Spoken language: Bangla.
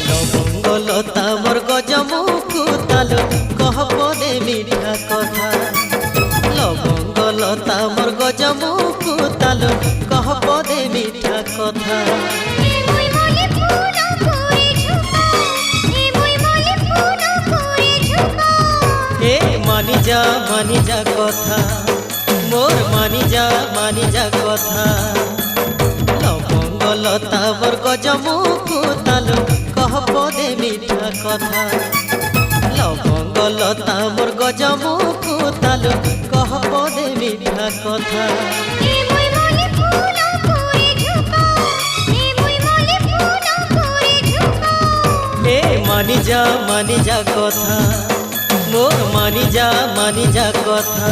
লবঙ্গ লতা মোর গজমুখু তালু কহ পদে মিঠা কথা। লবঙ্গ লতা মোর গজমুখু তালু কহ পদে মিঠা কথা। এ মানি যা কথা মোর মানি যা কথা। লবঙ্গ লতা মোর গজমুখু তালু কহ পদে মিঠা কথা। লবঙ্গ লতা মোর গজমুখু তালু কহ পদে মিঠা কথা। এ মানি যা কথা মোর মানি যা কথা।